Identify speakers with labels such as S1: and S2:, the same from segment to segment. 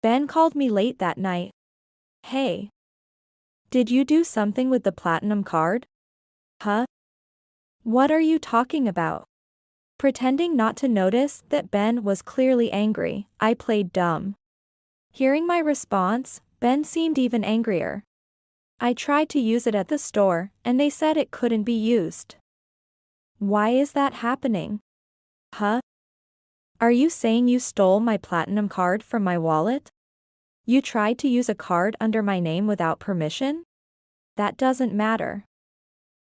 S1: Ben called me late that night. Hey. Did you do something with the platinum card? Huh? What are you talking about? Pretending not to notice that Ben was clearly angry, I played dumb. Hearing my response, Ben seemed even angrier. I tried to use it at the store, and they said it couldn't be used. Why is that happening? Huh? Are you saying you stole my platinum card from my wallet? You tried to use a card under my name without permission? That doesn't matter.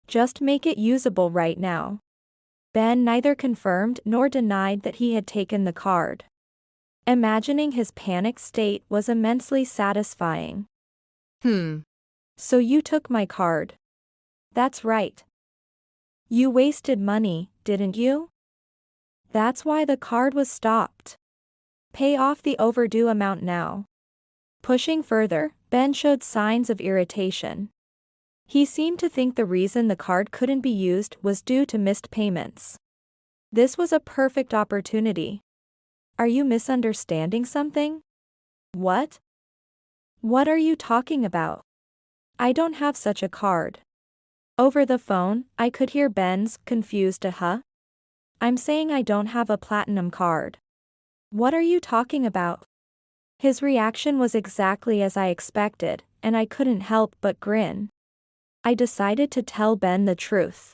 S1: Just make it usable right now. Ben neither confirmed nor denied that he had taken the card. Imagining his panicked state was immensely satisfying. So you took my card. That's right. You wasted money, didn't you? That's why the card was stopped. Pay off the overdue amount now. Pushing further, Ben showed signs of irritation. He seemed to think the reason the card couldn't be used was due to missed payments. This was a perfect opportunity. Are you misunderstanding something? What? What are you talking about? I don't have such a card. Over the phone, I could hear Ben's confused huh? I'm saying I don't have a platinum card. What are you talking about? His reaction was exactly as I expected, and I couldn't help but grin. I decided to tell Ben the truth.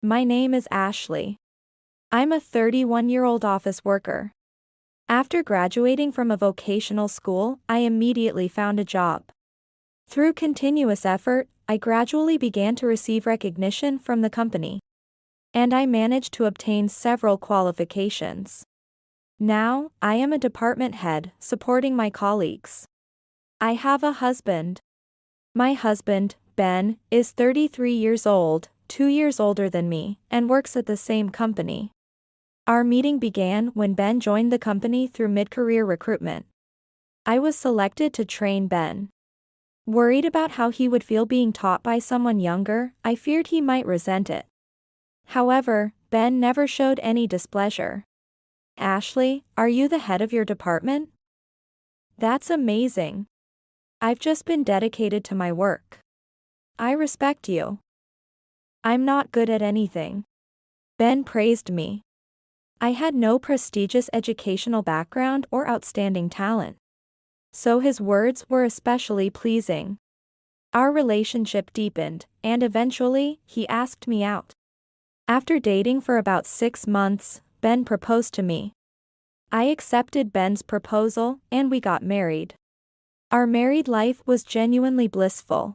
S1: My name is Ashley. I'm a 31-year-old office worker. After graduating from a vocational school, I immediately found a job. Through continuous effort, I gradually began to receive recognition from the company. And I managed to obtain several qualifications. Now, I am a department head, supporting my colleagues. I have a husband. My husband, Ben, is 33 years old, 2 years older than me, and works at the same company. Our meeting began when Ben joined the company through mid-career recruitment. I was selected to train Ben. Worried about how he would feel being taught by someone younger, I feared he might resent it. However, Ben never showed any displeasure. Ashley, are you the head of your department? That's amazing. I've just been dedicated to my work. I respect you. I'm not good at anything. Ben praised me. I had no prestigious educational background or outstanding talent. So his words were especially pleasing. Our relationship deepened, and eventually, he asked me out. After dating for about 6 months, Ben proposed to me. I accepted Ben's proposal, and we got married. Our married life was genuinely blissful.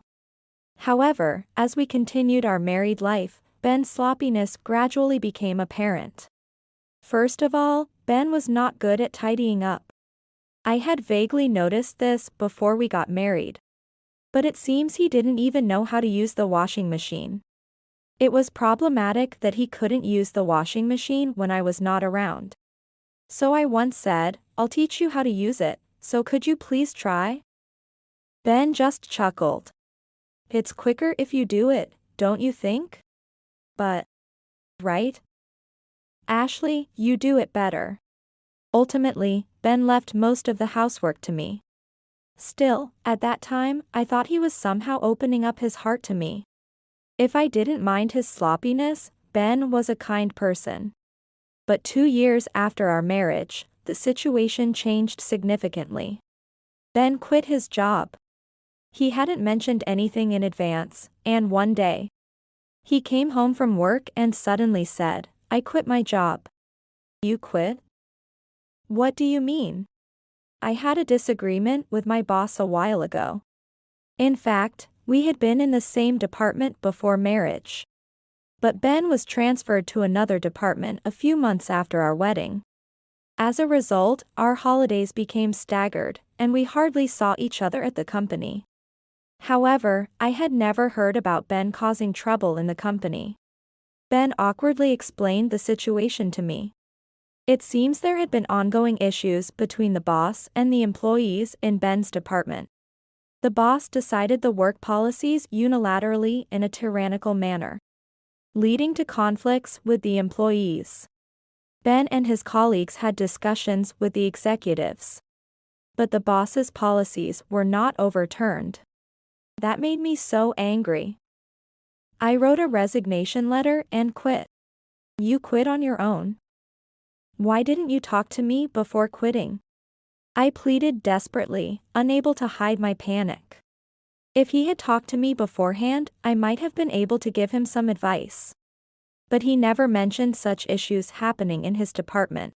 S1: However, as we continued our married life, Ben's sloppiness gradually became apparent. First of all, Ben was not good at tidying up. I had vaguely noticed this before we got married. But it seems he didn't even know how to use the washing machine. It was problematic that he couldn't use the washing machine when I was not around. So I once said, I'll teach you how to use it, so could you please try? Ben just chuckled. It's quicker if you do it, don't you think? But, right? Ashley, you do it better. Ultimately, Ben left most of the housework to me. Still, at that time, I thought he was somehow opening up his heart to me. If I didn't mind his sloppiness, Ben was a kind person. But 2 years after our marriage, the situation changed significantly. Ben quit his job. He hadn't mentioned anything in advance, and one day, he came home from work and suddenly said, I quit my job. You quit? What do you mean? I had a disagreement with my boss a while ago. In fact, we had been in the same department before marriage. But Ben was transferred to another department a few months after our wedding. As a result, our holidays became staggered, and we hardly saw each other at the company. However, I had never heard about Ben causing trouble in the company. Ben awkwardly explained the situation to me. It seems there had been ongoing issues between the boss and the employees in Ben's department. The boss decided the work policies unilaterally in a tyrannical manner, leading to conflicts with the employees. Ben and his colleagues had discussions with the executives. But the boss's policies were not overturned. That made me so angry. I wrote a resignation letter and quit. You quit on your own. Why didn't you talk to me before quitting? I pleaded desperately, unable to hide my panic. If he had talked to me beforehand, I might have been able to give him some advice. But he never mentioned such issues happening in his department.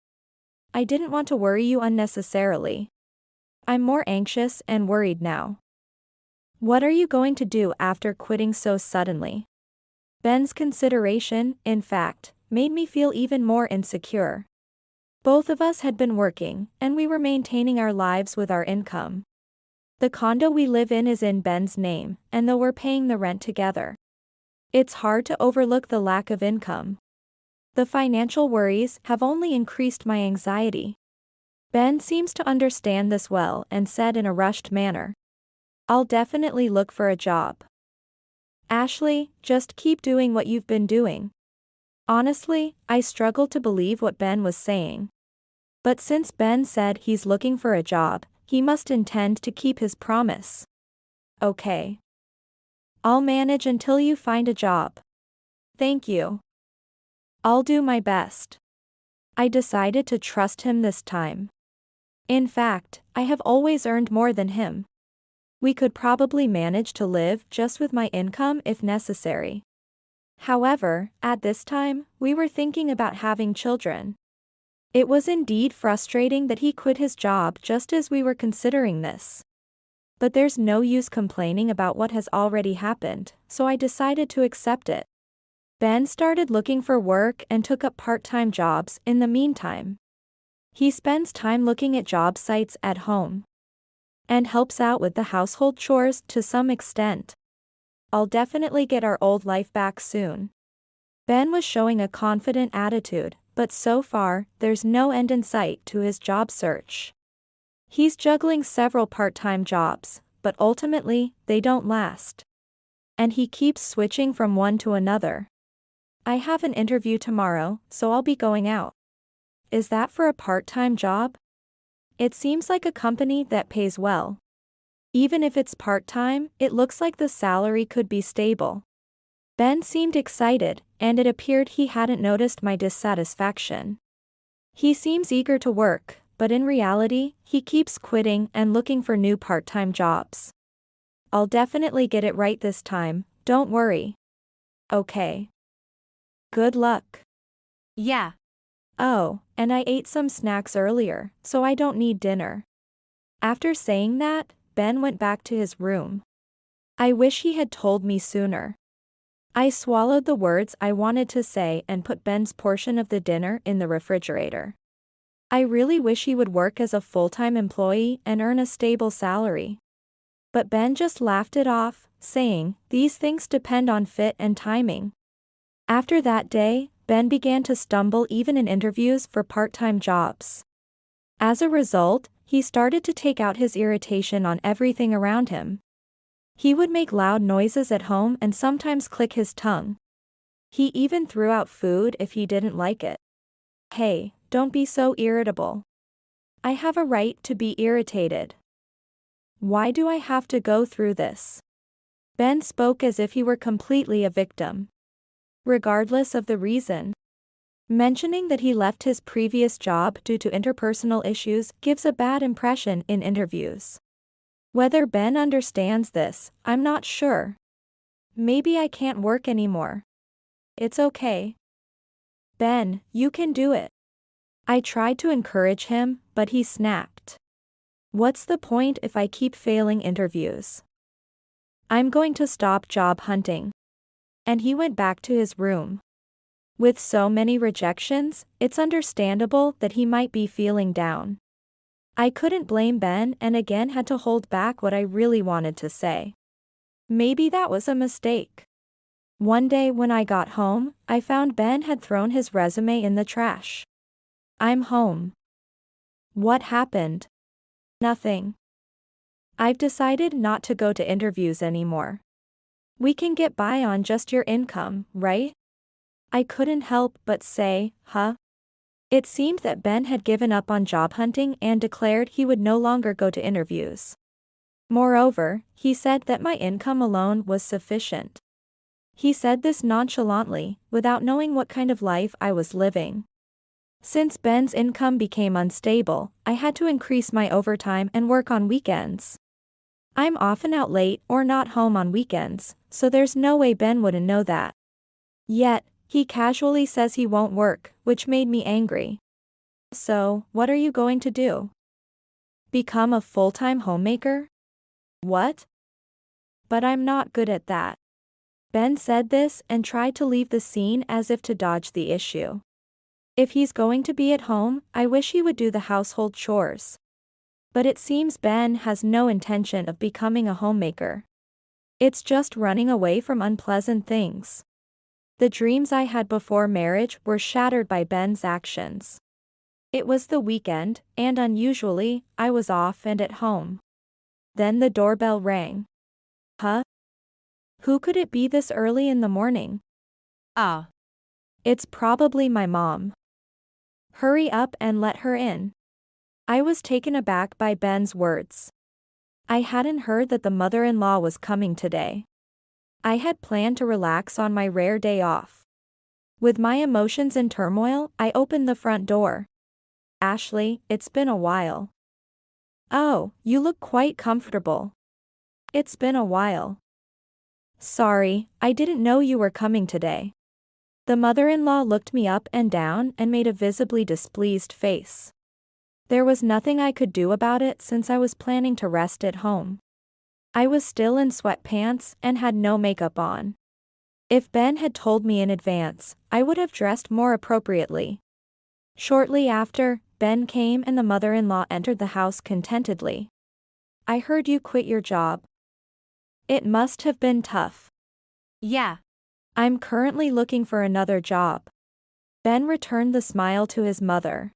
S1: I didn't want to worry you unnecessarily. I'm more anxious and worried now. What are you going to do after quitting so suddenly? Ben's consideration, in fact, made me feel even more insecure. Both of us had been working, and we were maintaining our lives with our income. The condo we live in is in Ben's name, and though we're paying the rent together, it's hard to overlook the lack of income. The financial worries have only increased my anxiety. Ben seems to understand this well and said in a rushed manner, "I'll definitely look for a job. Ashley, just keep doing what you've been doing." Honestly, I struggled to believe what Ben was saying. But since Ben said he's looking for a job, he must intend to keep his promise. Okay. I'll manage until you find a job. Thank you. I'll do my best. I decided to trust him this time. In fact, I have always earned more than him. We could probably manage to live just with my income if necessary. However, at this time, we were thinking about having children. It was indeed frustrating that he quit his job just as we were considering this. But there's no use complaining about what has already happened, so I decided to accept it. Ben started looking for work and took up part-time jobs in the meantime. He spends time looking at job sites at home and helps out with the household chores to some extent. I'll definitely get our old life back soon. Ben was showing a confident attitude, but so far, there's no end in sight to his job search. He's juggling several part-time jobs, but ultimately, they don't last. And he keeps switching from one to another. I have an interview tomorrow, so I'll be going out. Is that for a part-time job? It seems like a company that pays well. Even if it's part-time, it looks like the salary could be stable. Ben seemed excited, and it appeared he hadn't noticed my dissatisfaction. He seems eager to work, but in reality, he keeps quitting and looking for new part-time jobs. I'll definitely get it right this time, don't worry. Okay. Good luck.
S2: Yeah.
S1: Oh, and I ate some snacks earlier, so I don't need dinner. After saying that, Ben went back to his room. I wish he had told me sooner. I swallowed the words I wanted to say and put Ben's portion of the dinner in the refrigerator. I really wish he would work as a full-time employee and earn a stable salary. But Ben just laughed it off, saying, "These things depend on fit and timing." After that day, Ben began to stumble even in interviews for part-time jobs. As a result, he started to take out his irritation on everything around him. He would make loud noises at home and sometimes click his tongue. He even threw out food if he didn't like it. Hey, don't be so irritable. I have a right to be irritated. Why do I have to go through this? Ben spoke as if he were completely a victim. Regardless of the reason. Mentioning that he left his previous job due to interpersonal issues gives a bad impression in interviews. Whether Ben understands this, I'm not sure. Maybe I can't work anymore. It's okay. Ben, you can do it. I tried to encourage him, but he snapped. What's the point if I keep failing interviews? I'm going to stop job hunting. And he went back to his room. With so many rejections, it's understandable that he might be feeling down. I couldn't blame Ben and again had to hold back what I really wanted to say. Maybe that was a mistake. One day when I got home, I found Ben had thrown his resume in the trash. I'm home. What happened? Nothing. I've decided not to go to interviews anymore. We can get by on just your income, right? I couldn't help but say, huh? It seemed that Ben had given up on job hunting and declared he would no longer go to interviews. Moreover, he said that my income alone was sufficient. He said this nonchalantly, without knowing what kind of life I was living. Since Ben's income became unstable, I had to increase my overtime and work on weekends. I'm often out late or not home on weekends, so there's no way Ben wouldn't know that. Yet, he casually says he won't work, which made me angry. So, what are you going to do? Become a full-time homemaker? What? But I'm not good at that. Ben said this and tried to leave the scene as if to dodge the issue. If he's going to be at home, I wish he would do the household chores. But it seems Ben has no intention of becoming a homemaker. It's just running away from unpleasant things. The dreams I had before marriage were shattered by Ben's actions. It was the weekend, and unusually, I was off and at home. Then the doorbell rang. Huh? Who could it be this early in the morning? Ah. It's probably my mom. Hurry up and let her in. I was taken aback by Ben's words. I hadn't heard that the mother-in-law was coming today. I had planned to relax on my rare day off. With my emotions in turmoil, I opened the front door. Ashley, it's been a while. Oh, you look quite comfortable. It's been a while. Sorry, I didn't know you were coming today. The mother-in-law looked me up and down and made a visibly displeased face. There was nothing I could do about it since I was planning to rest at home. I was still in sweatpants and had no makeup on. If Ben had told me in advance, I would have dressed more appropriately. Shortly after, Ben came and the mother-in-law entered the house contentedly. I heard you quit your job. It must have been tough. Yeah. I'm currently looking for another job. Ben returned the smile to his mother.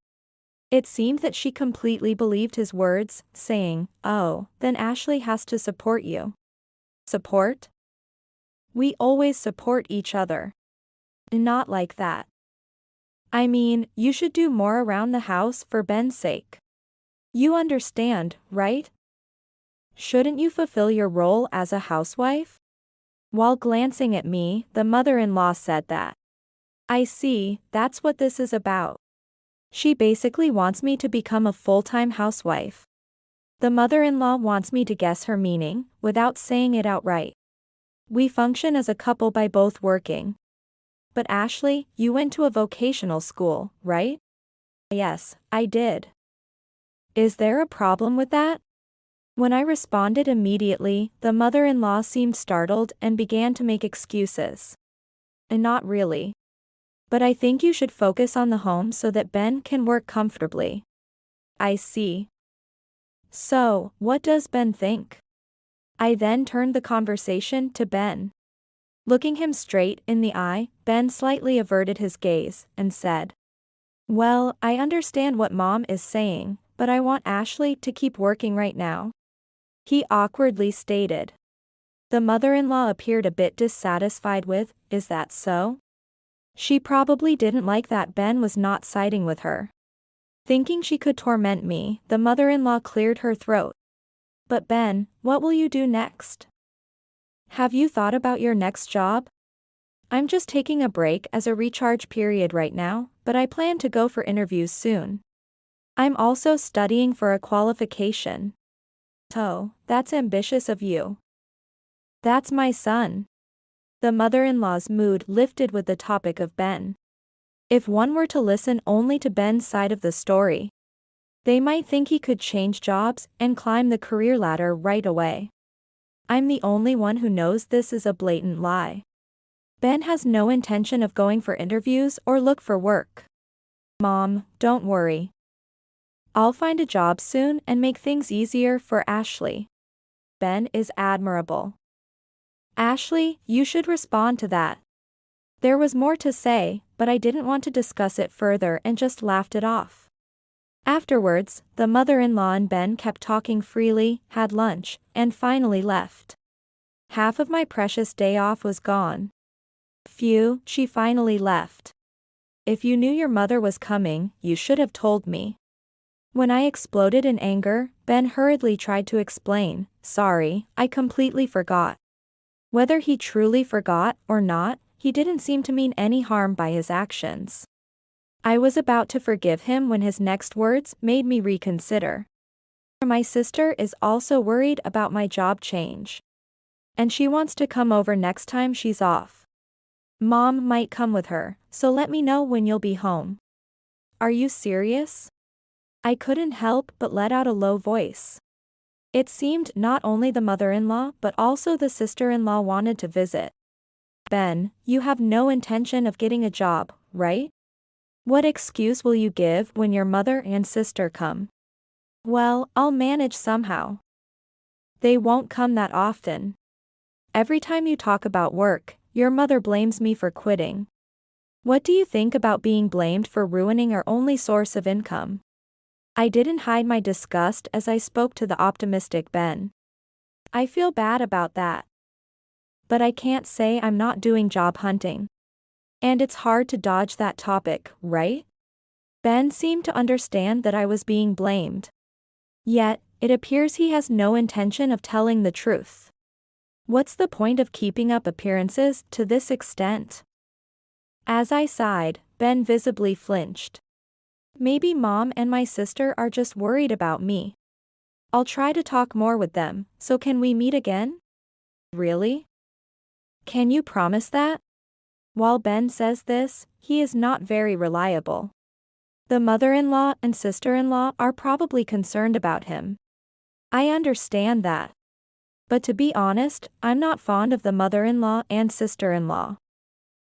S1: It seemed that she completely believed his words, saying, "Oh, then Ashley has to support you." Support? We always support each other. Not like that. I mean, you should do more around the house for Ben's sake. You understand, right? Shouldn't you fulfill your role as a housewife? While glancing at me, the mother-in-law said that. I see, that's what this is about. She basically wants me to become a full-time housewife. The mother-in-law wants me to guess her meaning, without saying it outright. We function as a couple by both working. But Ashley, you went to a vocational school, right? Yes, I did. Is there a problem with that? When I responded immediately, the mother-in-law seemed startled and began to make excuses. Not really. But I think you should focus on the home so that Ben can work comfortably. I see. So, what does Ben think? I then turned the conversation to Ben. Looking him straight in the eye, Ben slightly averted his gaze and said, "Well, I understand what Mom is saying, but I want Ashley to keep working right now." He awkwardly stated. The mother-in-law appeared a bit dissatisfied with, "Is that so?" She probably didn't like that Ben was not siding with her. Thinking she could torment me, the mother-in-law cleared her throat. "But Ben, what will you do next? Have you thought about your next job?" "I'm just taking a break as a recharge period right now, but I plan to go for interviews soon. I'm also studying for a qualification." "Oh, that's ambitious of you." "That's my son." The mother-in-law's mood lifted with the topic of Ben. If one were to listen only to Ben's side of the story, they might think he could change jobs and climb the career ladder right away. I'm the only one who knows this is a blatant lie. Ben has no intention of going for interviews or look for work. Mom, don't worry. I'll find a job soon and make things easier for Ashley. Ben is admirable. Ashley, you should respond to that. There was more to say, but I didn't want to discuss it further and just laughed it off. Afterwards, the mother-in-law and Ben kept talking freely, had lunch, and finally left. Half of my precious day off was gone. Phew, she finally left. if you knew your mother was coming, you should have told me. When I exploded in anger, Ben hurriedly tried to explain, sorry, I completely forgot. Whether he truly forgot or not, he didn't seem to mean any harm by his actions. I was about to forgive him when his next words made me reconsider. My sister is also worried about my job change. And she wants to come over next time she's off. Mom might come with her, so let me know when you'll be home. Are you serious? I couldn't help but let out a low voice. It seemed not only the mother-in-law but also the sister-in-law wanted to visit. Ben, you have no intention of getting a job, right? What excuse will you give when your mother and sister come? Well, I'll manage somehow. They won't come that often. Every time you talk about work, your mother blames me for quitting. What do you think about being blamed for ruining our only source of income? I didn't hide my disgust as I spoke to the optimistic Ben. I feel bad about that. But I can't say I'm not doing job hunting. And it's hard to dodge that topic, right? Ben seemed to understand that I was being blamed. Yet, it appears he has no intention of telling the truth. What's the point of keeping up appearances to this extent? As I sighed, Ben visibly flinched. Maybe Mom and my sister are just worried about me. I'll try to talk more with them, so can we meet again? Really? Can you promise that? While Ben says this, he is not very reliable. The mother-in-law and sister-in-law are probably concerned about him. I understand that. But to be honest, I'm not fond of the mother-in-law and sister-in-law.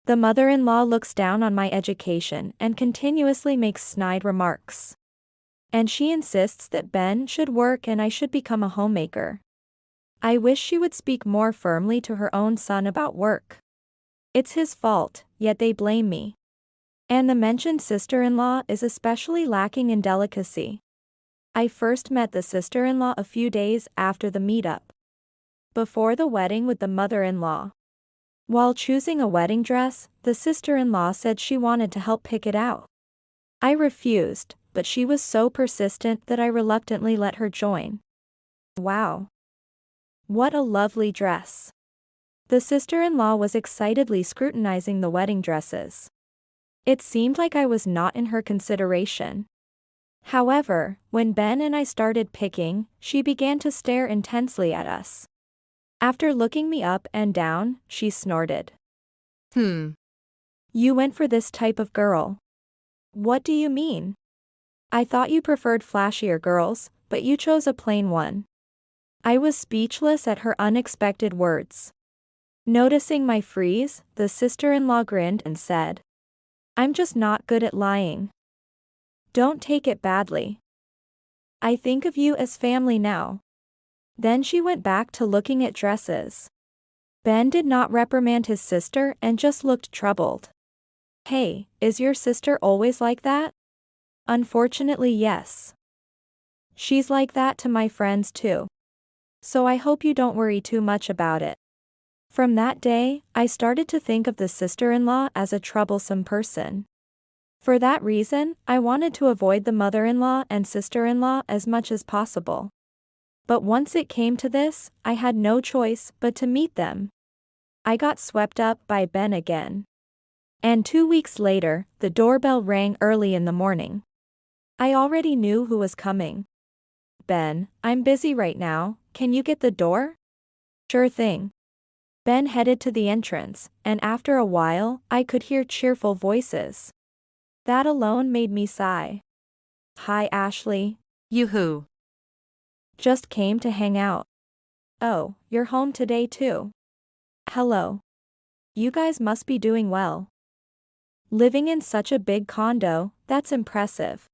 S1: The mother-in-law looks down on my education and continuously makes snide remarks. And she insists that Ben should work and I should become a homemaker. I wish she would speak more firmly to her own son about work. It's his fault, yet they blame me. And the mentioned sister-in-law is especially lacking in delicacy. I first met the sister-in-law a few days after the meetup. Before the wedding with the mother-in-law. While choosing a wedding dress, the sister-in-law said she wanted to help pick it out. I refused, but she was so persistent that I reluctantly let her join. Wow. What a lovely dress. The sister-in-law was excitedly scrutinizing the wedding dresses. It seemed like I was not in her consideration. However, when Ben and I started picking, she began to stare intensely at us. After looking me up and down, she snorted. You went for this type of girl. What do you mean? I thought you preferred flashier girls, but you chose a plain one. I was speechless at her unexpected words. Noticing my freeze, the sister-in-law grinned and said, I'm just not good at lying. Don't take it badly. I think of you as family now. Then she went back to looking at dresses. Ben did not reprimand his sister and just looked troubled. Hey, is your sister always like that? Unfortunately, yes. She's like that to my friends too. So I hope you don't worry too much about it. From that day, I started to think of the sister-in-law as a troublesome person. For that reason, I wanted to avoid the mother-in-law and sister-in-law as much as possible. But once it came to this, I had no choice but to meet them. I got swept up by Ben again. And 2 weeks later, the doorbell rang early in the morning. I already knew who was coming. Ben, I'm busy right now, can you get the door? Sure thing. Ben headed to the entrance, and after a while, I could hear cheerful voices. That alone made me sigh. Hi Ashley.
S2: Yoo-hoo.
S1: Just came to hang out. Oh, you're home today too. Hello. You guys must be doing well. Living in such a big condo, that's impressive.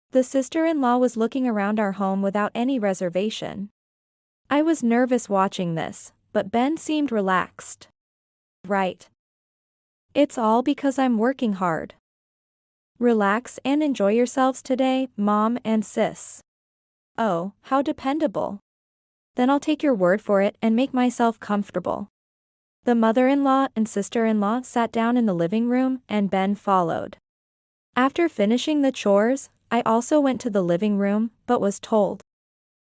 S1: The sister-in-law was looking around our home without any reservation. I was nervous watching this, but Ben seemed relaxed. Right. It's all because I'm working hard. Relax and enjoy yourselves today, Mom and Sis. Oh, how dependable. Then I'll take your word for it and make myself comfortable. The mother-in-law and sister-in-law sat down in the living room and Ben followed. After finishing the chores, I also went to the living room, but was told,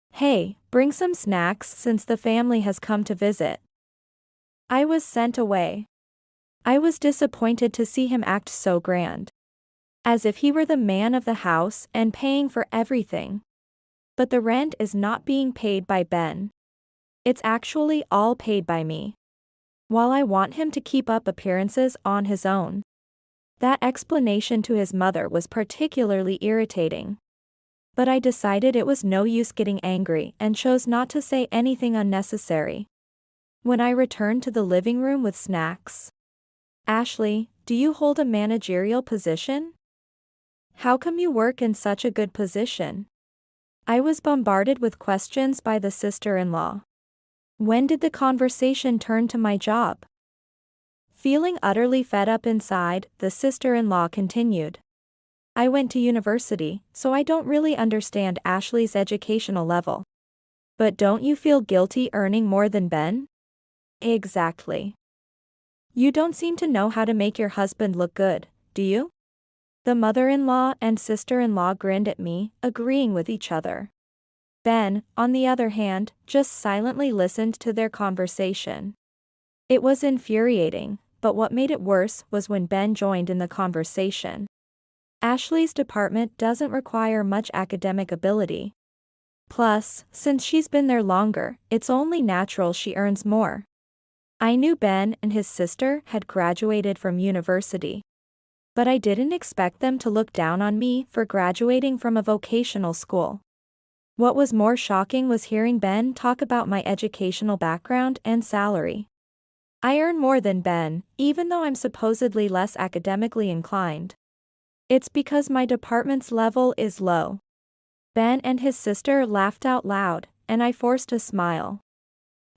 S1: "Hey, bring some snacks since the family has come to visit." I was sent away. I was disappointed to see him act so grand, as if he were the man of the house and paying for everything. But the rent is not being paid by Ben. It's actually all paid by me, while I want him to keep up appearances on his own. That explanation to his mother was particularly irritating. But I decided it was no use getting angry and chose not to say anything unnecessary. When I returned to the living room with snacks, "Ashley, do you hold a managerial position? How come you work in such a good position?" I was bombarded with questions by the sister-in-law. When did the conversation turn to my job? Feeling utterly fed up inside, the sister-in-law continued, "I went to university, so I don't really understand Ashley's educational level. But don't you feel guilty earning more than Ben?" "Exactly. You don't seem to know how to make your husband look good, do you?" The mother-in-law and sister-in-law grinned at me, agreeing with each other. Ben, on the other hand, just silently listened to their conversation. It was infuriating, but what made it worse was when Ben joined in the conversation. Ashley's department doesn't require much academic ability. Plus, since she's been there longer, it's only natural she earns more. I knew Ben and his sister had graduated from university, but I didn't expect them to look down on me for graduating from a vocational school. What was more shocking was hearing Ben talk about my educational background and salary. I earn more than Ben, even though I'm supposedly less academically inclined. It's because my department's level is low. Ben and his sister laughed out loud, and I forced a smile.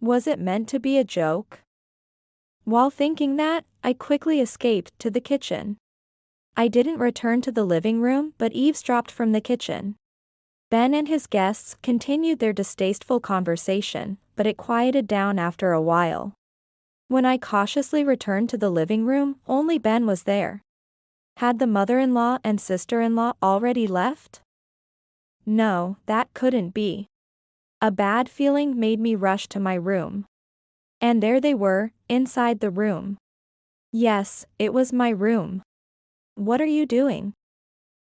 S1: Was it meant to be a joke? While thinking that, I quickly escaped to the kitchen. I didn't return to the living room but eavesdropped from the kitchen. Ben and his guests continued their distasteful conversation, but it quieted down after a while. When I cautiously returned to the living room, only Ben was there. Had the mother-in-law and sister-in-law already left? No, that couldn't be. A bad feeling made me rush to my room. And there they were, inside the room. Yes, it was my room. "What are you doing?"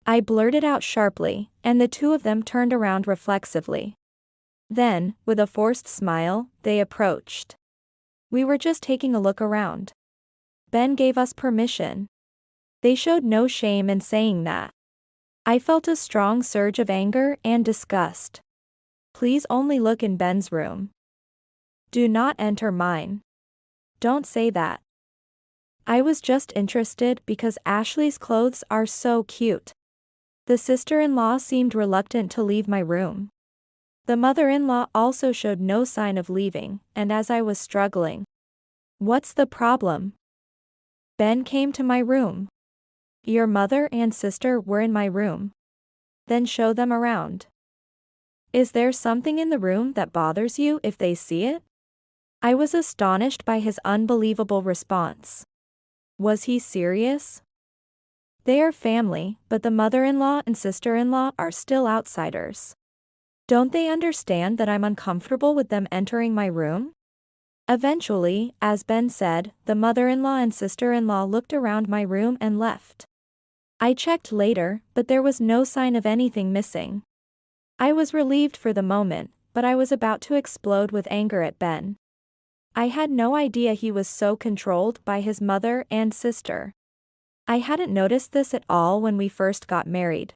S1: I blurted out sharply, and the two of them turned around reflexively. Then, with a forced smile, they approached. "We were just taking a look around. Ben gave us permission." They showed no shame in saying that. I felt a strong surge of anger and disgust. "Please only look in Ben's room. Do not enter mine." "Don't say that. I was just interested because Ashley's clothes are so cute." The sister-in-law seemed reluctant to leave my room. The mother-in-law also showed no sign of leaving, and as I was struggling, "What's the problem?" "Ben came to my room." "Your mother and sister were in my room." "Then show them around." "Is there something in the room that bothers you if they see it?" I was astonished by his unbelievable response. Was he serious? They are family, but the mother-in-law and sister-in-law are still outsiders. Don't they understand that I'm uncomfortable with them entering my room? Eventually, as Ben said, the mother-in-law and sister-in-law looked around my room and left. I checked later, but there was no sign of anything missing. I was relieved for the moment, but I was about to explode with anger at Ben. I had no idea he was so controlled by his mother and sister. I hadn't noticed this at all when we first got married.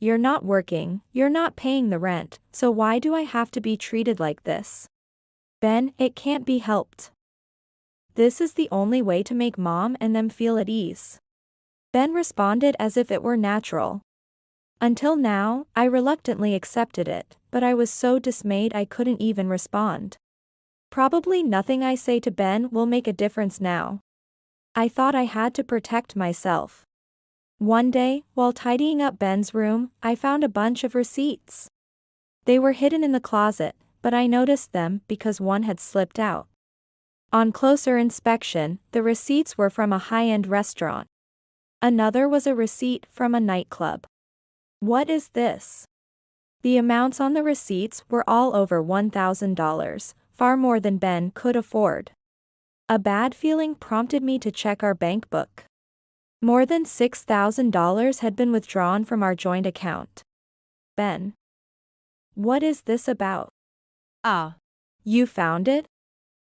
S1: "You're not working, you're not paying the rent, so why do I have to be treated like this?" "Ben, it can't be helped. This is the only way to make Mom and them feel at ease." Ben responded as if it were natural. Until now, I reluctantly accepted it, but I was so dismayed I couldn't even respond. Probably nothing I say to Ben will make a difference now. I thought I had to protect myself. One day, while tidying up Ben's room, I found a bunch of receipts. They were hidden in the closet, but I noticed them because one had slipped out. On closer inspection, the receipts were from a high-end restaurant. Another was a receipt from a nightclub. What is this? The amounts on the receipts were all over $1,000, far more than Ben could afford. A bad feeling prompted me to check our bank book. More than $6,000 had been withdrawn from our joint account. Ben. What is this about? You found it?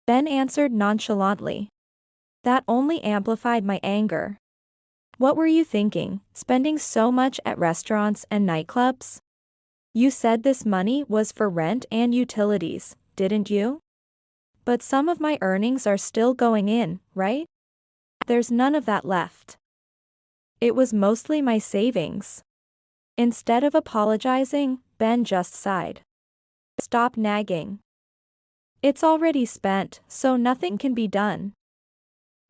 S1: Ben answered nonchalantly. That only amplified my anger. What were you thinking, spending so much at restaurants and nightclubs? You said this money was for rent and utilities, didn't you? But some of my earnings are still going in, right? There's none of that left. It was mostly my savings. Instead of apologizing, Ben just sighed. Stop nagging. It's already spent, so nothing can be done.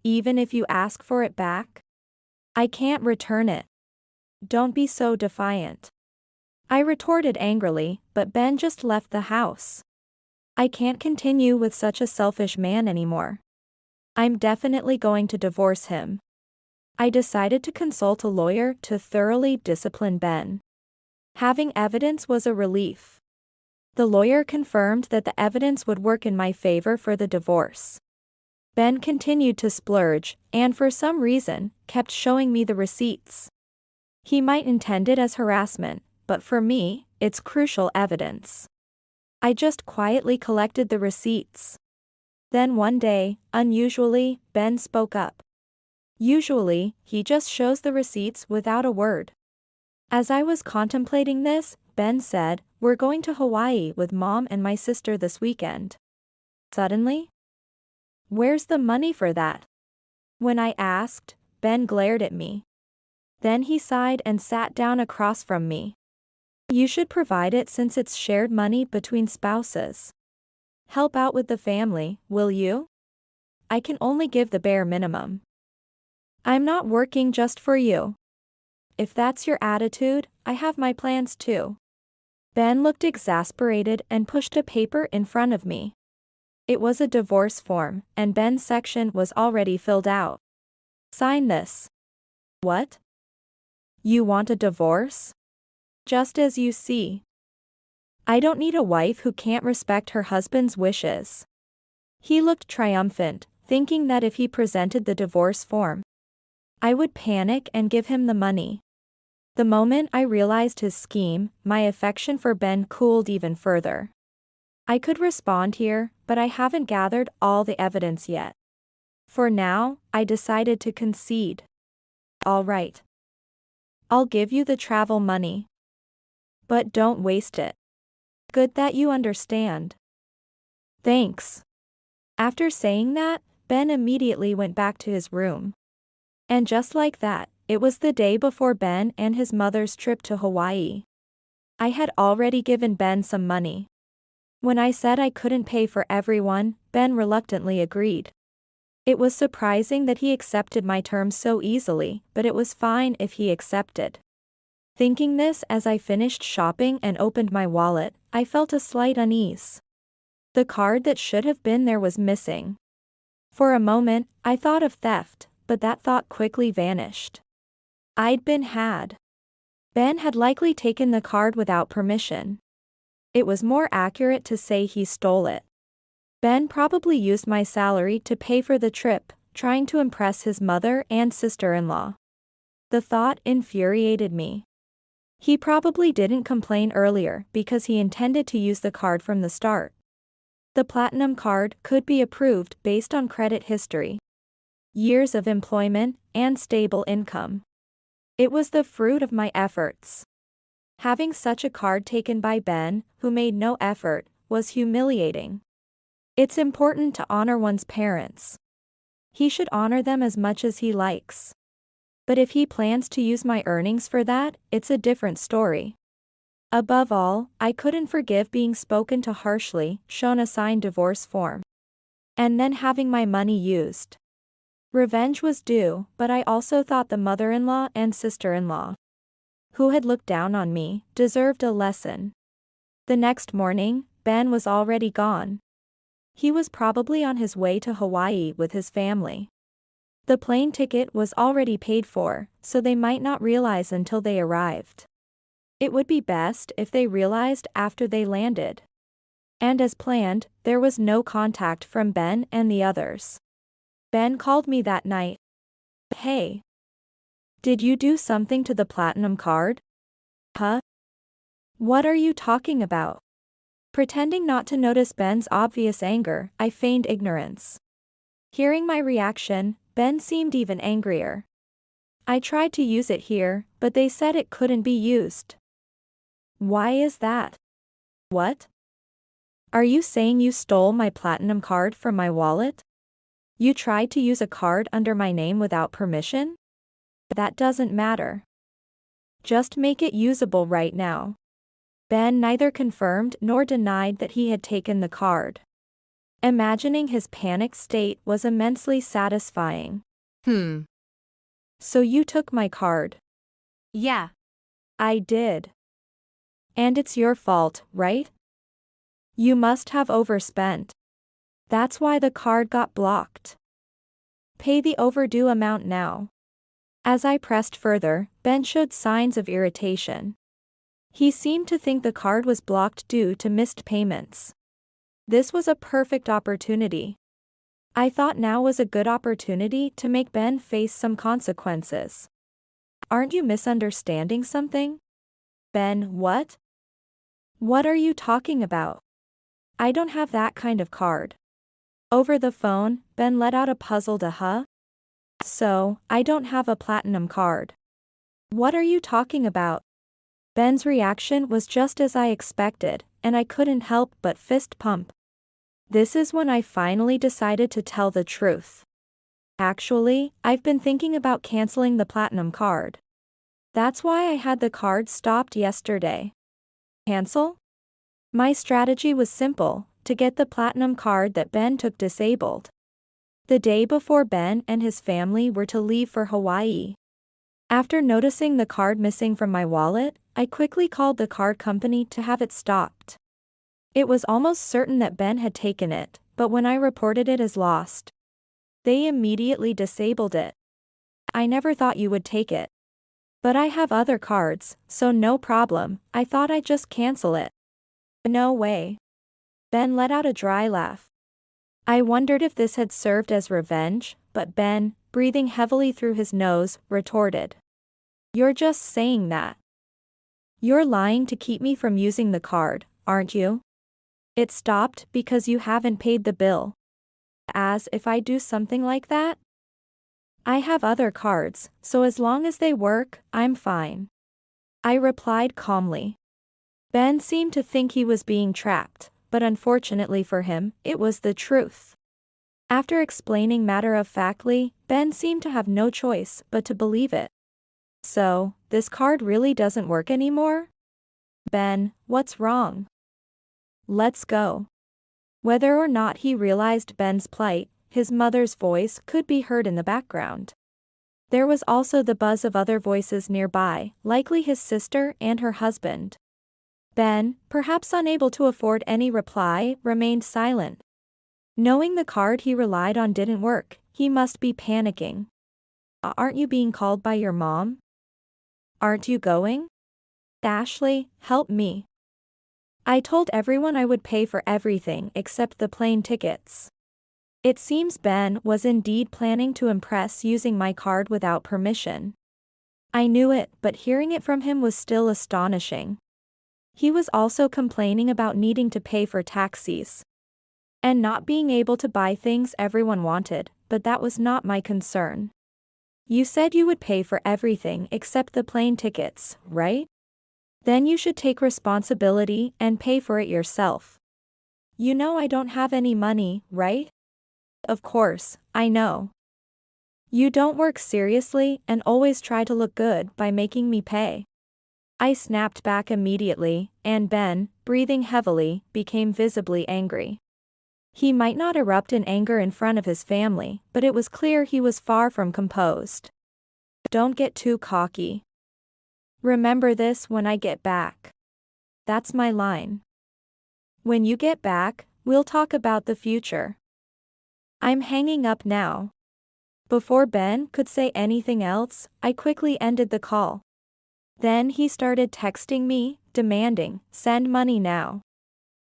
S1: Even if you ask for it back? I can't return it. Don't be so defiant. I retorted angrily, but Ben just left the house. I can't continue with such a selfish man anymore. I'm definitely going to divorce him. I decided to consult a lawyer to thoroughly discipline Ben. Having evidence was a relief. The lawyer confirmed that the evidence would work in my favor for the divorce. Ben continued to splurge, and for some reason, kept showing me the receipts. He might intend it as harassment, but for me, it's crucial evidence. I just quietly collected the receipts. Then one day, unusually, Ben spoke up. Usually, he just shows the receipts without a word. As I was contemplating this, Ben said, "We're going to Hawaii with Mom and my sister this weekend." Suddenly? Where's the money for that? When I asked, Ben glared at me. Then he sighed and sat down across from me. You should provide it since it's shared money between spouses. Help out with the family, will you? I can only give the bare minimum. I'm not working just for you. If that's your attitude, I have my plans too. Ben looked exasperated and pushed a paper in front of me. It was a divorce form, and Ben's section was already filled out. Sign this. What? You want a divorce? Just as you see. I don't need a wife who can't respect her husband's wishes. He looked triumphant, thinking that if he presented the divorce form, I would panic and give him the money. The moment I realized his scheme, my affection for Ben cooled even further. I could respond here, but I haven't gathered all the evidence yet. For now, I decided to concede. All right. I'll give you the travel money. But don't waste it. Good that you understand. Thanks. After saying that, Ben immediately went back to his room. And just like that, it was the day before Ben and his mother's trip to Hawaii. I had already given Ben some money. When I said I couldn't pay for everyone, Ben reluctantly agreed. It was surprising that he accepted my terms so easily, but it was fine if he accepted. Thinking this as I finished shopping and opened my wallet, I felt a slight unease. The card that should have been there was missing. For a moment, I thought of theft, but that thought quickly vanished. I'd been had. Ben had likely taken the card without permission. It was more accurate to say he stole it. Ben probably used my salary to pay for the trip, trying to impress his mother and sister-in-law. The thought infuriated me. He probably didn't complain earlier because he intended to use the card from the start. The platinum card could be approved based on credit history, years of employment, and stable income. It was the fruit of my efforts. Having such a card taken by Ben, who made no effort, was humiliating. It's important to honor one's parents. He should honor them as much as he likes. But if he plans to use my earnings for that, it's a different story. Above all, I couldn't forgive being spoken to harshly, shown a signed divorce form, and then having my money used. Revenge was due, but I also thought the mother-in-law and sister-in-law, who had looked down on me, deserved a lesson. The next morning, Ben was already gone. He was probably on his way to Hawaii with his family. The plane ticket was already paid for, so they might not realize until they arrived. It would be best if they realized after they landed. And as planned, there was no contact from Ben and the others. Ben called me that night. Hey. Did you do something to the platinum card? Huh? What are you talking about? Pretending not to notice Ben's obvious anger, I feigned ignorance. Hearing my reaction, Ben seemed even angrier. I tried to use it here, but they said it couldn't be used. Why is that? What? Are you saying you stole my platinum card from my wallet? You tried to use a card under my name without permission? That doesn't matter. Just make it usable right now. Ben neither confirmed nor denied that he had taken the card. Imagining his panicked state was immensely satisfying. So you took my card?
S2: Yeah.
S1: I did. And it's your fault, right? You must have overspent. That's why the card got blocked. Pay the overdue amount now. As I pressed further, Ben showed signs of irritation. He seemed to think the card was blocked due to missed payments. This was a perfect opportunity. I thought now was a good opportunity to make Ben face some consequences. Aren't you misunderstanding something? Ben, what? What are you talking about? I don't have that kind of card. Over the phone, Ben let out a puzzled huh? So, I don't have a platinum card. What are you talking about? Ben's reaction was just as I expected, and I couldn't help but fist pump. This is when I finally decided to tell the truth. Actually, I've been thinking about canceling the platinum card. That's why I had the card stopped yesterday. Cancel? My strategy was simple, to get the platinum card that Ben took disabled. The day before Ben and his family were to leave for Hawaii. After noticing the card missing from my wallet, I quickly called the card company to have it stopped. It was almost certain that Ben had taken it, but when I reported it as lost, they immediately disabled it. I never thought you would take it. But I have other cards, so no problem, I thought I'd just cancel it. No way. Ben let out a dry laugh. I wondered if this had served as revenge, but Ben, breathing heavily through his nose, retorted. You're just saying that. You're lying to keep me from using the card, aren't you? It stopped because you haven't paid the bill. As if I do something like that? I have other cards, so as long as they work, I'm fine. I replied calmly. Ben seemed to think he was being trapped, but unfortunately for him, it was the truth. After explaining matter-of-factly, Ben seemed to have no choice but to believe it. So, this card really doesn't work anymore? Ben, what's wrong? Let's go. Whether or not he realized Ben's plight, his mother's voice could be heard in the background. There was also the buzz of other voices nearby, likely his sister and her husband. Ben, perhaps unable to afford any reply, remained silent. Knowing the card he relied on didn't work, he must be panicking. Aren't you being called by your mom? Aren't you going? Ashley, help me. I told everyone I would pay for everything except the plane tickets. It seems Ben was indeed planning to impress using my card without permission. I knew it, but hearing it from him was still astonishing. He was also complaining about needing to pay for taxis and not being able to buy things everyone wanted, but that was not my concern. You said you would pay for everything except the plane tickets, right? Then you should take responsibility and pay for it yourself. You know I don't have any money, right? Of course, I know. You don't work seriously and always try to look good by making me pay. I snapped back immediately, and Ben, breathing heavily, became visibly angry. He might not erupt in anger in front of his family, but it was clear he was far from composed. Don't get too cocky. Remember this when I get back. That's my line. When you get back, we'll talk about the future. I'm hanging up now. Before Ben could say anything else, I quickly ended the call. Then he started texting me, demanding, "Send money now."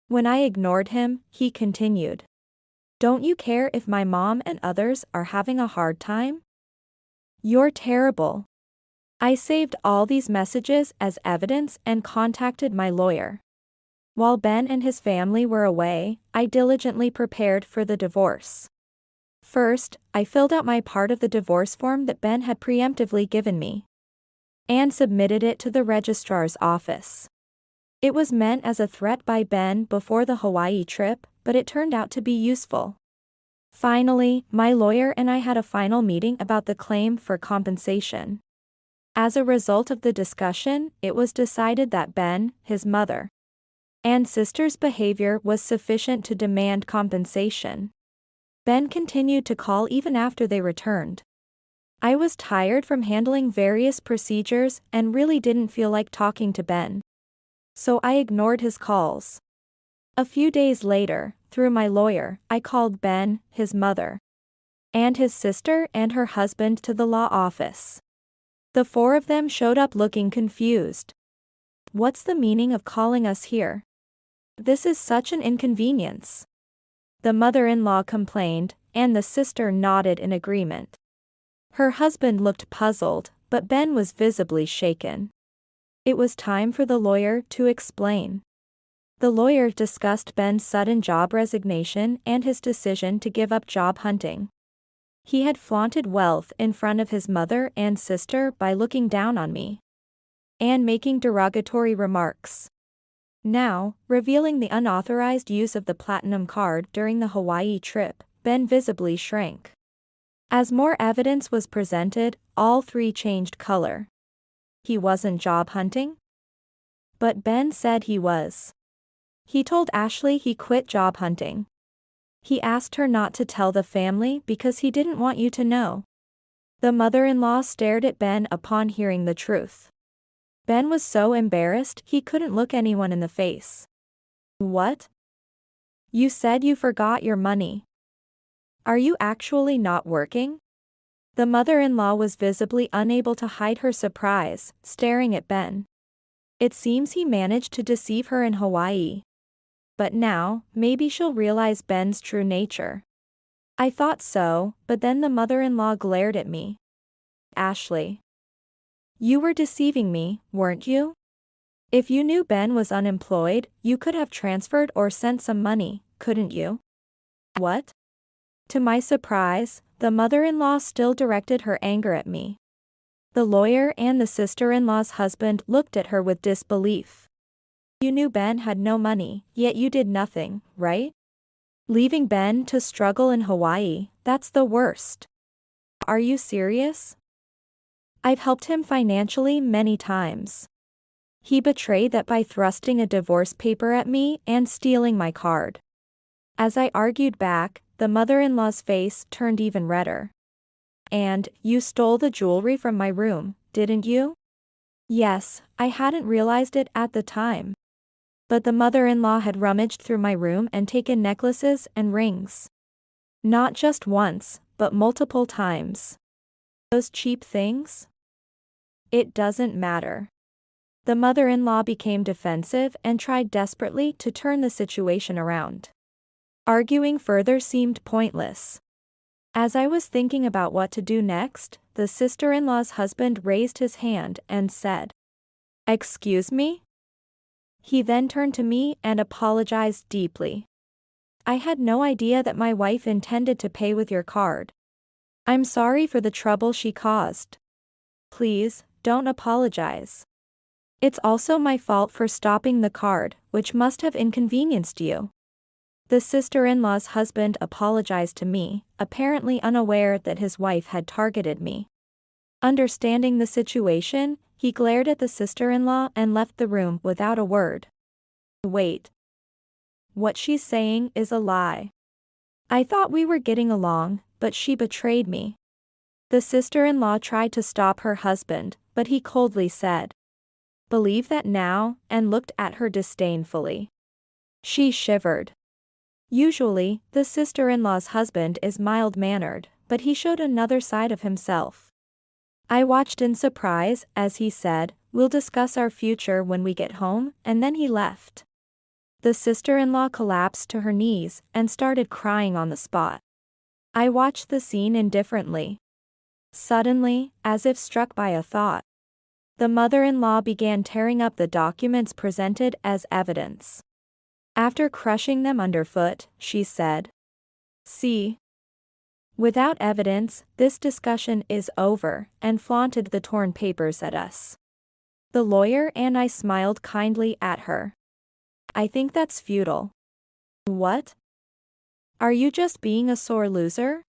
S1: When I ignored him, he continued, "Don't you care if my mom and others are having a hard time? You're terrible." I saved all these messages as evidence and contacted my lawyer. While Ben and his family were away, I diligently prepared for the divorce. First, I filled out my part of the divorce form that Ben had preemptively given me and submitted it to the registrar's office. It was meant as a threat by Ben before the Hawaii trip, but it turned out to be useful. Finally, my lawyer and I had a final meeting about the claim for compensation. As a result of the discussion, it was decided that Ben, his mother, and sister's behavior was sufficient to demand compensation. Ben continued to call even after they returned. I was tired from handling various procedures and really didn't feel like talking to Ben, so I ignored his calls. A few days later, through my lawyer, I called Ben, his mother, and his sister and her husband to the law office. The four of them showed up looking confused. "What's the meaning of calling us here? This is such an inconvenience." The mother-in-law complained, and the sister nodded in agreement. Her husband looked puzzled, but Ben was visibly shaken. It was time for the lawyer to explain. The lawyer discussed Ben's sudden job resignation and his decision to give up job hunting. He had flaunted wealth in front of his mother and sister by looking down on me and making derogatory remarks. Now, revealing the unauthorized use of the platinum card during the Hawaii trip, Ben visibly shrank. As more evidence was presented, all three changed color. He wasn't job hunting? But Ben said he was. He told Ashley he quit job hunting. He asked her not to tell the family because he didn't want you to know. The mother-in-law stared at Ben upon hearing the truth. Ben was so embarrassed he couldn't look anyone in the face. "What? You said you forgot your money. Are you actually not working?" The mother-in-law was visibly unable to hide her surprise, staring at Ben. It seems he managed to deceive her in Hawaii. But now, maybe she'll realize Ben's true nature. I thought so, but then the mother-in-law glared at me. "Ashley, you were deceiving me, weren't you? If you knew Ben was unemployed, you could have transferred or sent some money, couldn't you?" "What?" To my surprise, the mother-in-law still directed her anger at me. The lawyer and the sister-in-law's husband looked at her with disbelief. "You knew Ben had no money, yet you did nothing, right? Leaving Ben to struggle in Hawaii, that's the worst. Are you serious? I've helped him financially many times. He betrayed that by thrusting a divorce paper at me and stealing my card." As I argued back, the mother-in-law's face turned even redder. "And you stole the jewelry from my room, didn't you?" "Yes, I hadn't realized it at the time. But the mother-in-law had rummaged through my room and taken necklaces and rings. Not just once, but multiple times. Those cheap things?" "It doesn't matter." The mother-in-law became defensive and tried desperately to turn the situation around. Arguing further seemed pointless. As I was thinking about what to do next, the sister-in-law's husband raised his hand and said, "Excuse me?" He then turned to me and apologized deeply. "I had no idea that my wife intended to pay with your card. I'm sorry for the trouble she caused. Please, don't apologize. It's also my fault for stopping the card, which must have inconvenienced you." The sister-in-law's husband apologized to me, apparently unaware that his wife had targeted me. Understanding the situation, he glared at the sister-in-law and left the room without a word. "Wait. What she's saying is a lie. I thought we were getting along, but she betrayed me." The sister-in-law tried to stop her husband, but he coldly said, "Believe that now," and looked at her disdainfully. She shivered. Usually, the sister-in-law's husband is mild-mannered, but he showed another side of himself. I watched in surprise as he said, "We'll discuss our future when we get home," and then he left. The sister-in-law collapsed to her knees and started crying on the spot. I watched the scene indifferently. Suddenly, as if struck by a thought, the mother-in-law began tearing up the documents presented as evidence. After crushing them underfoot, she said, "See? Without evidence, this discussion is over," and flaunted the torn papers at us. The lawyer and I smiled kindly at her. "I think that's futile." "What? Are you just being a sore loser?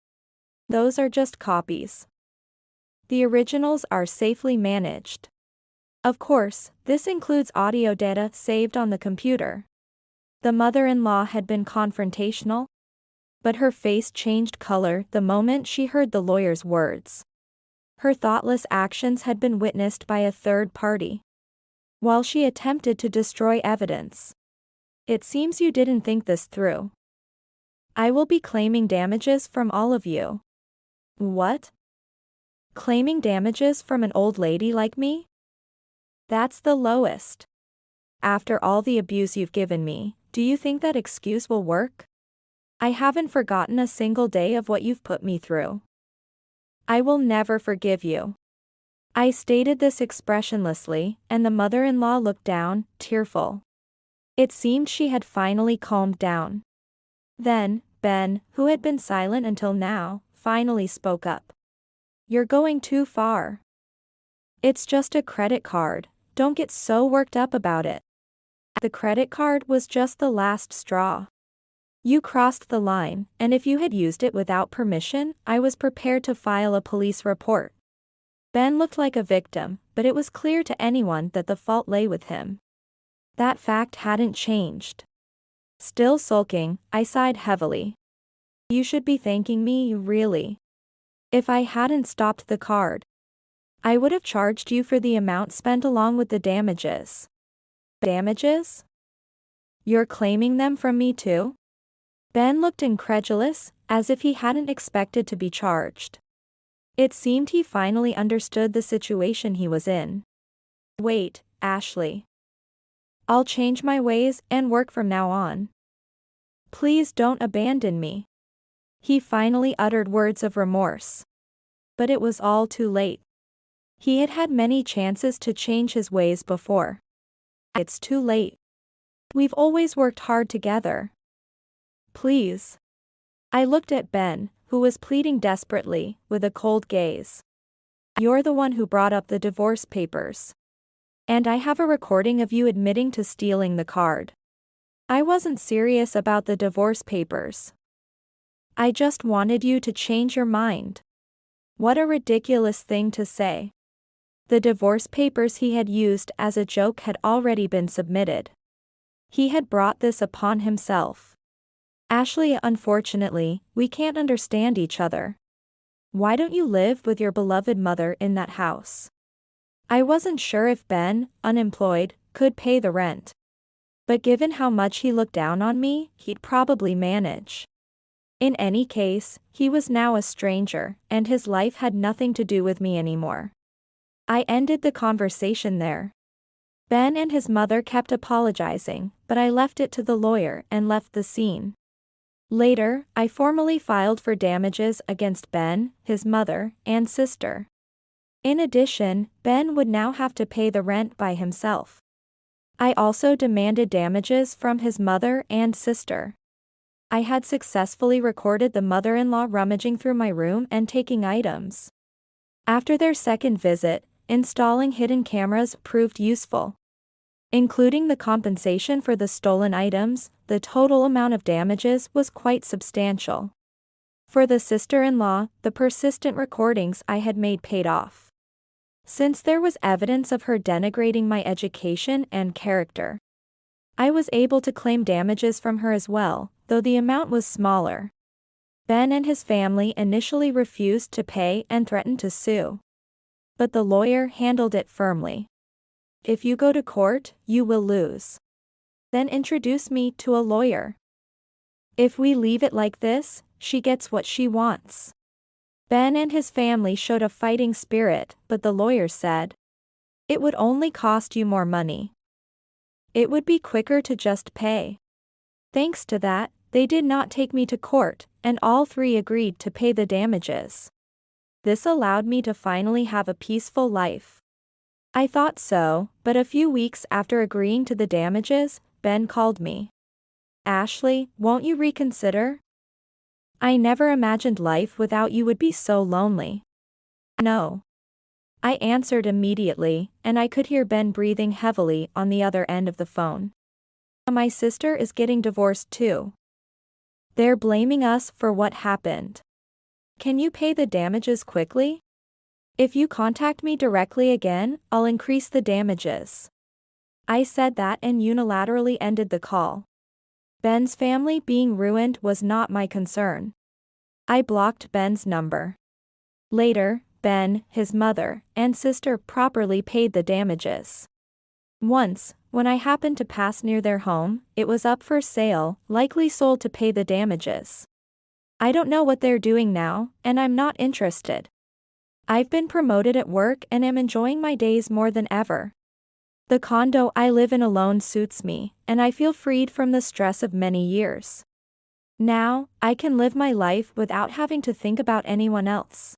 S1: Those are just copies. The originals are safely managed. Of course, this includes audio data saved on the computer." The mother-in-law had been confrontational, but her face changed color the moment she heard the lawyer's words. Her thoughtless actions had been witnessed by a third party, while she attempted to destroy evidence. "It seems you didn't think this through. I will be claiming damages from all of you." "What? Claiming damages from an old lady like me? That's the lowest. After all the abuse you've given me, do you think that excuse will work? I haven't forgotten a single day of what you've put me through. I will never forgive you." I stated this expressionlessly, and the mother-in-law looked down, tearful. It seemed she had finally calmed down. Then, Ben, who had been silent until now, finally spoke up. "You're going too far. It's just a credit card, don't get so worked up about it." The credit card was just the last straw. You crossed the line, and if you had used it without permission, I was prepared to file a police report. Ben looked like a victim, but it was clear to anyone that the fault lay with him. That fact hadn't changed. Still sulking, I sighed heavily. "You should be thanking me, really. If I hadn't stopped the card, I would have charged you for the amount spent along with the damages." "Damages? You're claiming them from me too?" Ben looked incredulous, as if he hadn't expected to be charged. It seemed he finally understood the situation he was in. "Wait, Ashley. I'll change my ways and work from now on. Please don't abandon me." He finally uttered words of remorse. But it was all too late. He had had many chances to change his ways before. "It's too late. We've always worked hard together. Please." I looked at Ben, who was pleading desperately, with a cold gaze. "You're the one who brought up the divorce papers. And I have a recording of you admitting to stealing the card. I wasn't serious about the divorce papers. I just wanted you to change your mind." What a ridiculous thing to say. The divorce papers he had used as a joke had already been submitted. He had brought this upon himself. "Ashley, unfortunately, we can't understand each other. Why don't you live with your beloved mother in that house?" I wasn't sure if Ben, unemployed, could pay the rent. But given how much he looked down on me, he'd probably manage. In any case, he was now a stranger, and his life had nothing to do with me anymore. I ended the conversation there. Ben and his mother kept apologizing, but I left it to the lawyer and left the scene. Later, I formally filed for damages against Ben, his mother, and sister. In addition, Ben would now have to pay the rent by himself. I also demanded damages from his mother and sister. I had successfully recorded the mother-in-law rummaging through my room and taking items. After their second visit, installing hidden cameras proved useful. Including the compensation for the stolen items, the total amount of damages was quite substantial. For the sister-in-law, the persistent recordings I had made paid off. Since there was evidence of her denigrating my education and character, I was able to claim damages from her as well, though the amount was smaller. Ben and his family initially refused to pay and threatened to sue. But the lawyer handled it firmly. "If you go to court, you will lose. Then introduce me to a lawyer. If we leave it like this, she gets what she wants." Ben and his family showed a fighting spirit, but the lawyers said, "It would only cost you more money. It would be quicker to just pay." Thanks to that, they did not take me to court, and all three agreed to pay the damages. This allowed me to finally have a peaceful life. I thought so, but a few weeks after agreeing to the damages, Ben called me. "Ashley, won't you reconsider? I never imagined life without you would be so lonely." "No." I answered immediately, and I could hear Ben breathing heavily on the other end of the phone. "My sister is getting divorced too. They're blaming us for what happened. Can you pay the damages quickly? If you contact me directly again, I'll increase the damages." I said that and unilaterally ended the call. Ben's family being ruined was not my concern. I blocked Ben's number. Later, Ben, his mother, and sister properly paid the damages. Once, when I happened to pass near their home, it was up for sale, likely sold to pay the damages. I don't know what they're doing now, and I'm not interested. I've been promoted at work and am enjoying my days more than ever. The condo I live in alone suits me, and I feel freed from the stress of many years. Now, I can live my life without having to think about anyone else.